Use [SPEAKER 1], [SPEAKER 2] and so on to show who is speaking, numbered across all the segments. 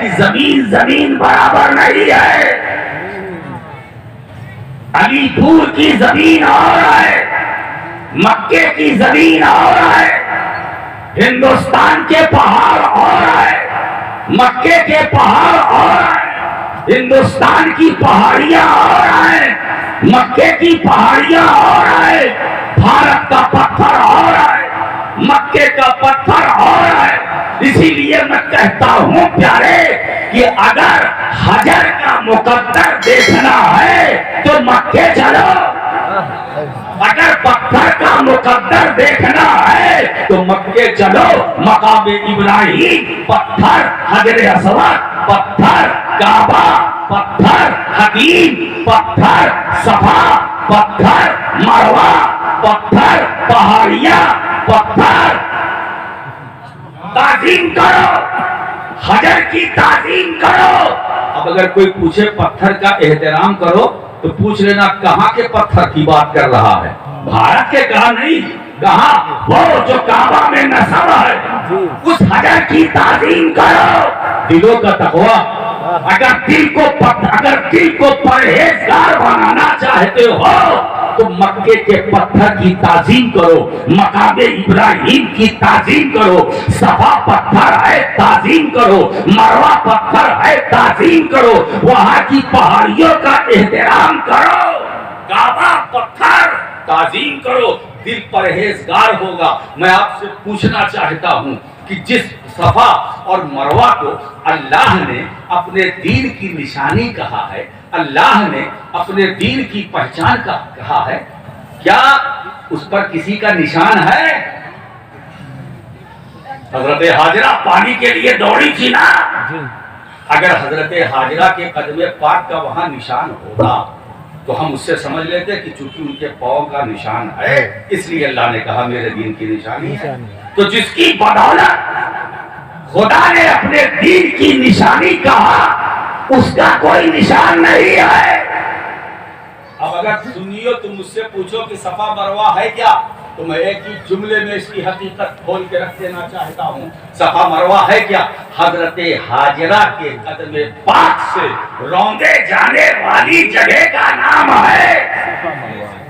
[SPEAKER 1] کہ زمین زمین برابر نہیں ہے. علی پور کی زمین اور ہے، مکے کی زمین اور ہے، ہندوستان کے پہاڑ اور ہے، مکے کے پہاڑ اور ہیں، ہندوستان کی پہاڑیاں اور ہیں، مکے کی پہاڑیاں اور ہیں، بھارت کا پتھر اور ہے، مکے کا پتھر اور ہے. اسی لیے میں کہتا ہوں پیارے کہ اگر حجر کا مقدر دیکھنا ہے تو مکے چلو، اگر پتھر کا مقدر دیکھنا ہے تو مکے چلو. مقام ابراہیم پتھر، حجر اسود پتھر، کعبہ پتھر، حدیم پتھر، صفا پتھر، مروہ پتھر، پہاڑیاں پتھر. تعظیم کرو، حجر کی تعظیم کرو. اب اگر کوئی پوچھے پتھر کا احترام کرو تو پوچھ لینا کہاں کے پتھر کی بات کر رہا ہے. بھارت کے کہاں نہیں، کہاں وہ جو کعبہ میں نصب ہے اس حجر کی تعظیم کرو. دلوں کا تقویٰ، اگر دل کو پرہیزگار بنانا چاہتے ہو تو مکے کے پتھر کی تعظیم کرو، مقام ابراہیم کی تعظیم کرو، صفا پتھر ہے تعظیم کرو، مروہ پتھر ہے تعظیم کرو، وہاں کی پہاڑیوں کا احترام کرو، کعبہ پتھر تعظیم کرو. دل پرہیزگار ہوگا. میں آپ سے پوچھنا چاہتا ہوں کہ جس صفا اور مروہ کو اللہ نے اپنے دین کی نشانی کہا ہے، اللہ نے اپنے دین کی پہچان کا کہا ہے، کیا اس پر کسی کا نشان ہے؟ حضرت حاجرہ پانی کے لیے دوڑی تھی نا. اگر حضرت حاجرہ کے قدم پاک کا وہاں نشان ہوگا تو ہم اس سے سمجھ لیتے کہ چونکہ ان کے پاؤں کا نشان ہے اس لیے اللہ نے کہا میرے دین کی نشانی ہے. تو جس کی بدولت خدا نے اپنے دین کی نشانی کہا اس کا کوئی نشان نہیں ہے. اب اگر سنیو تم مجھ سے پوچھو کہ صفا مروہ ہے کیا تو میں ایک ہی جملے میں اس کی حقیقت کھول کے رکھ دینا چاہتا ہوں. صفا مروہ ہے کیا؟ حضرت حاجرہ کے قدم پاک سے روندے جانے والی جگہ کا نام ہے.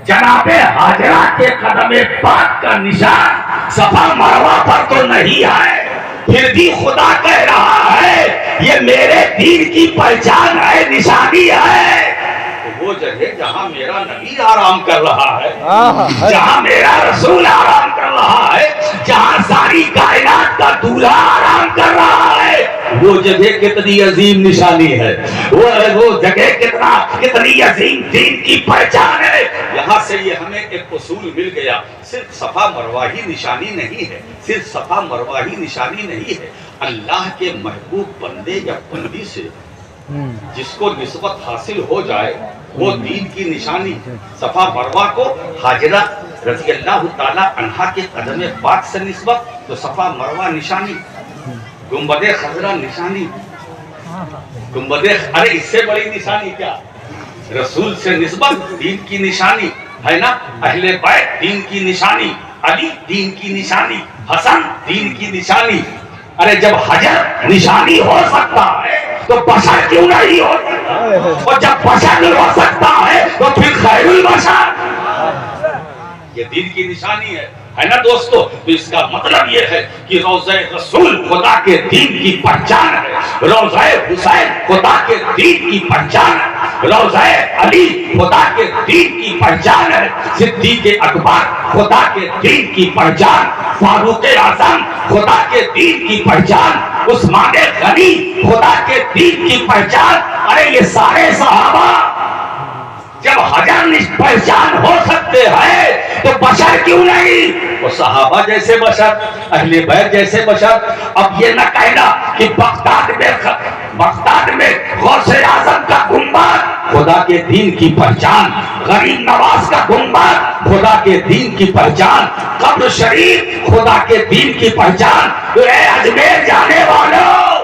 [SPEAKER 1] جناب حاجرہ کے قدم پاک کا نشان صفا مروہ پر تو نہیں ہے، پھر بھی خدا کہہ رہا ہے یہ میرے دین کی پہچان ہے، نشانی ہے. وہ جگہ جہاں میرا نبی آرام کر رہا ہے، جہاں میرا رسول آرام کر رہا ہے، جہاں ساری کائنات کا دولہا آرام کر رہا ہے، وہ جگہ کتنی عظیم نشانی ہے، وہ جگہ کتنی عظیم دین کی پہچان ہے. یہاں سے یہ ہمیں ایک اصول مل گیا، صرف صفا مروہ ہی نشانی نہیں ہے، صرف صفا مروہ ہی نشانی نہیں ہے. اللہ کے محبوب بندے یا بندی سے جس کو نسبت حاصل ہو جائے وہ دین کی نشانی. صفا مروہ کو حاجرہ رضی اللہ تعالیٰ عنہا کے قدم پاک سے نسبت تو صفا مروہ نشانی، گنبد خضرا نشانی، ارے اس سے بڑی نشانی کیا؟ رسول سے نسبت دین کی نشانی ہے نا، اہل بیت دین کی نشانی، علی دین کی نشانی، حسن دین کی نشانی. ارے جب حجر نشانی ہو سکتا ہے تو بشر کیوں نہیں ہو سکتا؟ اور جب بشر نہیں ہو سکتا ہے تو پھر خیر البشر یہ دین کی نشانی ہے نا دوستو. تو اس کا مطلب یہ ہے کہ روضہ رسول خدا کے دین کی پہچان ہے، روضہ حسین خدا کے دین کی پہچان ہے، روضہ علی خدا کے دین کی پہچان ہے، صدیق اکبر خدا کے دین کی پہچان، فاروق اعظم خدا کے دین کی پہچان، عثمان غنی خدا کے دین کی پہچان. ارے یہ سارے صحابہ جب حجر پہچان ہو سکتے ہیں تو بشر کیوں نہیں؟ وہ صحابہ جیسے بشر، اہل بیت جیسے بشر. اب یہ نہ کہنا کہ بغداد میں غوث اعظم کا گنبد خدا کے دین کی پہچان، غریب نواز کا گنبد خدا کے دین کی پہچان، قبر شریف خدا کے دین کی پہچان. تو اے اجمیر جانے والوں،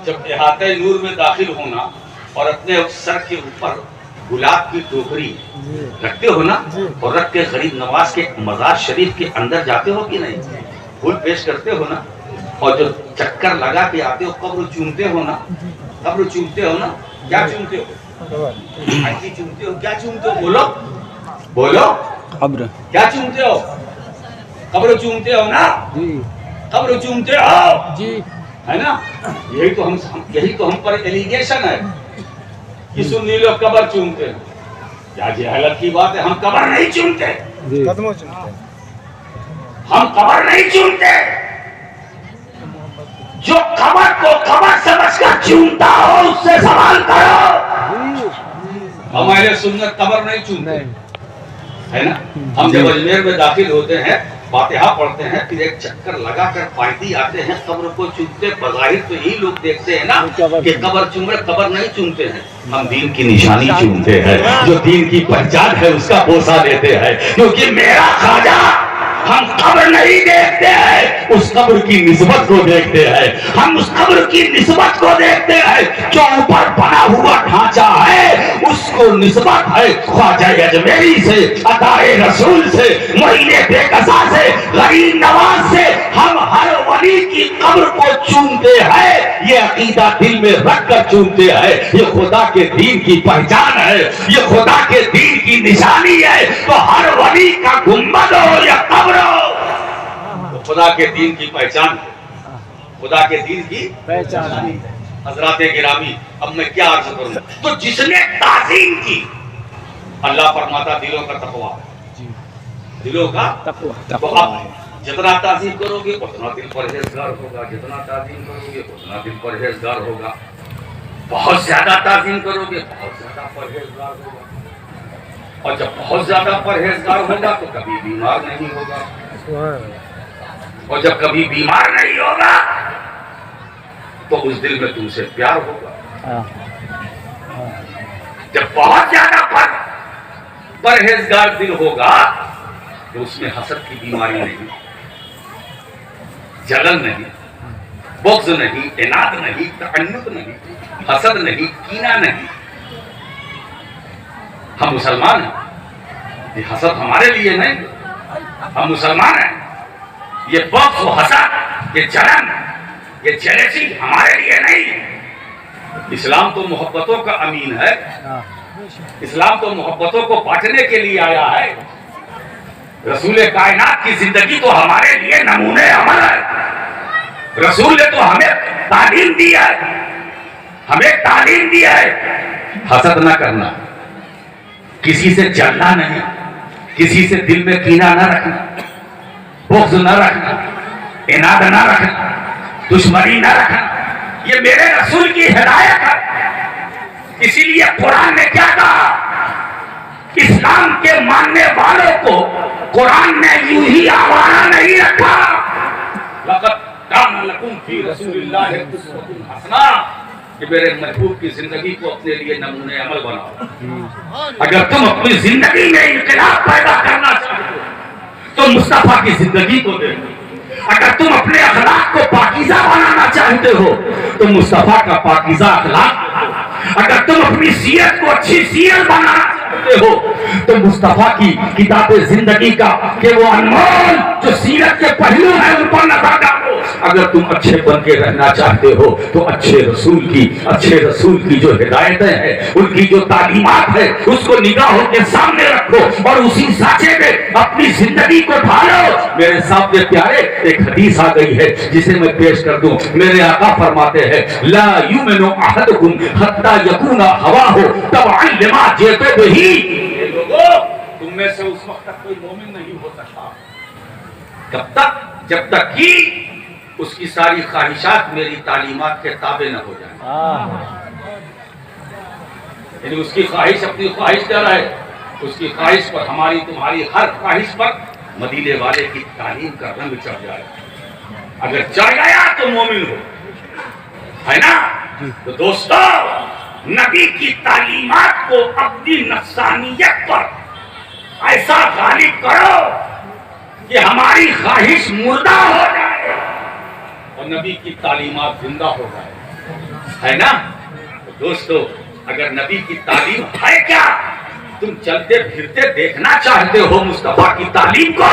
[SPEAKER 1] جب احاطہ نور میں داخل ہونا اور اپنے سر کے اوپر گلاب کی ٹوکری رکھتے ہو نا اور رکھ کے غریب نواز کے مزار شریف کے اندر جاتے ہو کہ نہیں، پھول پیش کرتے ہو نا اور جو چکر لگا کے آتے ہو قبر چومتے ہو نا, قبر چومتے ہو نا, کیا چومتے ہو؟ ایسی چومتے ہو, کیا چومتے ہو؟ بولو بولو,
[SPEAKER 2] قبر
[SPEAKER 1] کیا چومتے ہو؟ قبر چومتے ہو نا, قبر چومتے ہو
[SPEAKER 2] جی,
[SPEAKER 1] ہے نا. یہی تو ہم پر ایلیگیشن ہے کہ سنی لوگ قبر چومتے ہیں. کیا جہالت کی بات ہے, ہم قبر نہیں چومتے, ہم قبر نہیں چومتے. جو قبر کو قبر سمجھ کر چومتا ہو اس سے سوال کرو. ہم اہل سنت قبر نہیں چومتے, ہے نا. ہم جب اجمیر میں داخل ہوتے ہیں, فاتحہ پڑھتے ہیں, پھر ایک چکر لگا کر پائیدی آتے ہیں, قبر کو چومتے. بظاہر تو یہی لوگ دیکھتے ہیں نا کہ قبر چوم رہے, قبر نہیں چومتے ہیں. ہم دین کی نشانی چومتے ہیں, جو دین کی پہچان ہے اس کا بوسہ دیتے ہیں, کیونکہ میرا خواجہ. ہم قبر نہیں دیکھتے ہیں, اس قبر کی نسبت کو دیکھتے ہیں. ہم اس قبر کی نسبت کو دیکھتے ہیں جو اوپر بنا ہوا ڈھانچہ ہے, اس کو نسبت ہے خواجہ اجمیری سے, عطائے رسول سے, معین بے قضا سے, غریب نواز سے. ہم ہر ولی کی قبر کو چومتے ہیں, یہ عقیدہ دل میں رکھ کر چومتے ہیں. یہ خدا کے دین کی پہچان ہے, یہ خدا کے دین کی نشانی ہے. تو ہر ولی کا گنبد ہو یا قبر ہو, خدا کے دین کی پہچان ہے, خدا کے دین کی پہچان. حضرات گرامی, اب میں کیا عرض کروں. تو جس نے تعظیم کی, اللہ فرماتا دلوں کا تقویٰ, دلوں کا تقویٰ. جتنا تعظیم کرو گے اتنا دل پرہیزگار ہوگا, جتنا تعظیم کرو گے اتنا دل پرہیزگار ہوگا. بہت زیادہ تعظیم کرو گے بہت زیادہ پرہیزگار ہوگا, اور جب بہت زیادہ پرہیزگار ہوگا تو کبھی بیمار نہیں ہوگا, اور جب کبھی بیمار نہیں ہوگا تو اس دل میں تم سے پیار ہوگا. جب بہت زیادہ پرہیزگار دل ہوگا تو اس میں حسد کی بیماری نہیں, جلن نہیں, بغض نہیں, عناد نہیں, تعنت نہیں, حسد نہیں, کینہ نہیں. ہم مسلمان ہیں, یہ حسد ہمارے لیے نہیں, ہم مسلمان ہیں. یہ بغض و حسد, یہ جلن, یہ جیلسی ہمارے لیے نہیں. اسلام تو محبتوں کا امین ہے, اسلام تو محبتوں کو بانٹنے کے لیے آیا ہے. رسول کائنات کی زندگی تو ہمارے لیے نمونے عمل ہے. رسول نے تو ہمیں تعلیم دی ہے, ہمیں تعلیم دی ہے حسد نہ کرنا, کسی سے جلنا نہیں, کسی سے دل میں کینہ نہ رکھنا, بغض نہ رکھنا, عناد نہ رکھنا, دشمنی نہ رکھنا. یہ میرے رسول کی ہدایت ہے. اسی لیے قرآن نے کیا کہا, اسلام کے ماننے والوں کو قرآن نے یوں ہی آوارہ نہیں رکھا. لقد کان لکم فی رسول اللہ اسوۃ حسنہ, کہ میرے محبوب کی زندگی کو اپنے لیے نمونے عمل بناؤ. اگر تم اپنی زندگی میں انقلاب پیدا کرنا چاہتے ہو تو مصطفیٰ کی زندگی کو دیکھو. اگر تم اپنے اخلاق کو پاکیزہ بنانا چاہتے ہو تو مصطفیٰ کا پاکیزہ اخلاق دیکھو. اگر تم اپنی سیرت کو اچھی سیرت بنانا چاہتے ہو تو مصطفیٰ کی کتاب زندگی کا کہ وہ انمول جو سیرت کے پہلو ہیں ان پر نظر ڈالو. اگر تم اچھے بن کے رہنا چاہتے ہو تو اچھے رسول کی جو ہدایتیں ہیں, ان کی جو تعلیمات ہے, اس کو نگاہوں کے سامنے رکھو اور اسی سانچے میں اپنی زندگی کو ڈھالو. میرے سامنے پیارے ایک حدیث آ گئی ہے جسے میں پیش کر دوں. میرے آقا فرماتے ہیں, لا یؤمن احدکم حتی یکون ہواہ تبعا لما جئت بہ. لوگوں, تم میں سے اس وقت تک کوئی مومن نہیں ہو سکتا کب تک, جب تک کہ اس کی ساری خواہشات میری تعلیمات کے تابع نہ ہو جائیں. یعنی اس کی خواہش اپنی خواہش کر رہا ہے, اس کی خواہش پر, ہماری تمہاری ہر خواہش پر مدینے والے کی تعلیم کا رنگ چڑھ جائے. اگر چڑھ گیا تو مومن ہو, ہے نا. تو دوستو, نبی کی تعلیمات کو اپنی نفسانیت پر ایسا غالب کرو کہ ہماری خواہش مردہ ہو جائے اور نبی کی تعلیمات زندہ ہو جائے, ہے نا. تو دوستو, اگر نبی کی تعلیم ہے کیا, تم چلتے پھرتے دیکھنا چاہتے ہو مصطفیٰ کی تعلیم کو,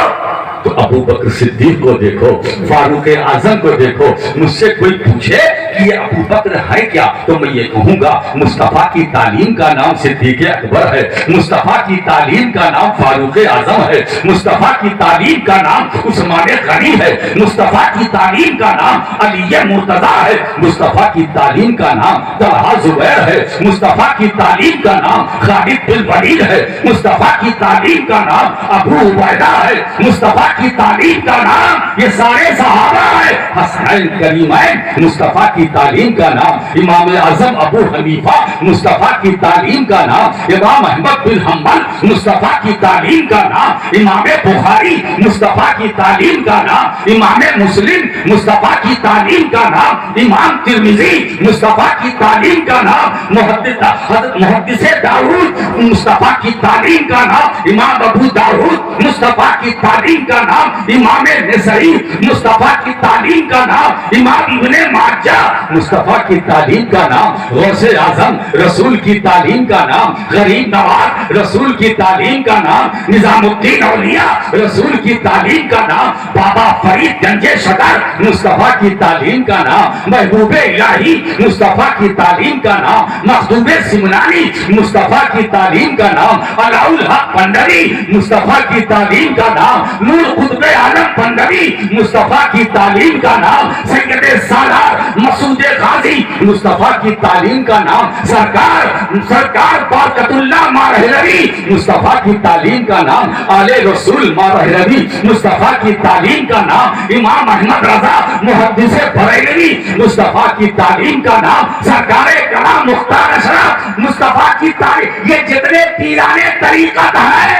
[SPEAKER 1] تو ابو بکر صدیق کو دیکھو, فاروق اعظم کو دیکھو. مجھ سے کوئی پوچھے کہ یہ ابو بکر ہے کیا, تو میں یہ کہوں گا مصطفیٰ کی تعلیم کا نام صدیق اکبر ہے, مصطفیٰ کی تعلیم کا نام فاروق اعظم ہے, مصطفیٰ کی تعلیم کا نام عثمان غنی ہے, مصطفیٰ کی تعلیم کا نام علی مرتضیٰ ہے, مصطفیٰ کی تعلیم کا نام طلحہ زبیر ہے, مصطفیٰ کی تعلیم کا نام خالد بن ولید ہے, مصطفیٰ کی تعلیم کا نام ابو عبیدہ ہے, مصطفیٰ کی تعلیم کا نام یہ سارے صحابہ ہے. حسنین کریمین, مصطفیٰ کی تعلیم کا نام امام اعظم ابو حنیفہ, مصطفیٰ کی تعلیم کا نام امام احمد بن حنبل, مصطفیٰ کی تعلیم کا نام امام بخاری, مصطفیٰ کی تعلیم کا نام امام مسلم, مصطفیٰ کی تعلیم کا نام امام ترمذی, مصطفیٰ کی تعلیم کا نام محدث داؤد, مصطفیٰ کی تعلیم کا نام امام ابو داؤد, مصطفیٰ کی تعلیم کا نام امام نسائی, مصطفیٰ کی تعلیم کا نام امام ابن ماجہ, مصطفیٰ کی تعلیم کا نام غوث اعظم, رسول کی تعلیم کا نام غریب نواز, رسول کی تعلیم کا نام نظام الدین اولیاء, رسول کی تعلیم کا نام بابا فرید گنج شکر, مصطفیٰ کی تعلیم کا نام محبوب الہی, مصطفیٰ کی تعلیم کا نام مخدوم سمنانی, مصطفیٰ کی تعلیم کا نام علاء الحق پنڈری, مصطفیٰ کی تعلیم کا نام نور قطب عالم پنڈری, مصطفیٰ کی تعلیم کا نام سید سالار مسعود غازی, مصطفیٰ کی تعلیم کا نام سرکار برکت اللہ مارہلوی, مصطفیٰ کی تعلیم کا نام آل رسول مارہلوی, مصطفیٰ کی تعلیم کا نام امام احمد رضا محدث بریلوی, مصطفیٰ کی تعلیم کا نام سرکار کلام مختار اشرف, مصطفیٰ کی تعلیم, یہ جتنے پیرانے طریقت ہے.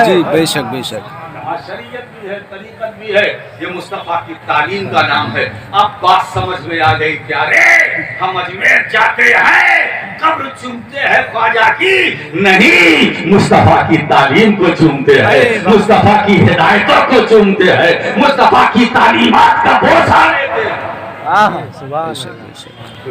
[SPEAKER 2] جی بے شک بے شک,
[SPEAKER 1] شریعت بھی ہے, طریقت بھی ہے, یہ مصطفیٰ کی تعلیم کا نام ہے. اب بات سمجھ میں آ گئی کیا رے؟ ہم اجمیر جاتے ہیں, قبر چومتے ہیں خواجہ کی نہیں, مصطفیٰ کی تعلیم کو چومتے ہیں, مصطفیٰ کی ہدایتوں کو چومتے ہیں, مصطفیٰ کی تعلیمات کا بوسہ لیتے ہیں.
[SPEAKER 2] سبحان اللہ.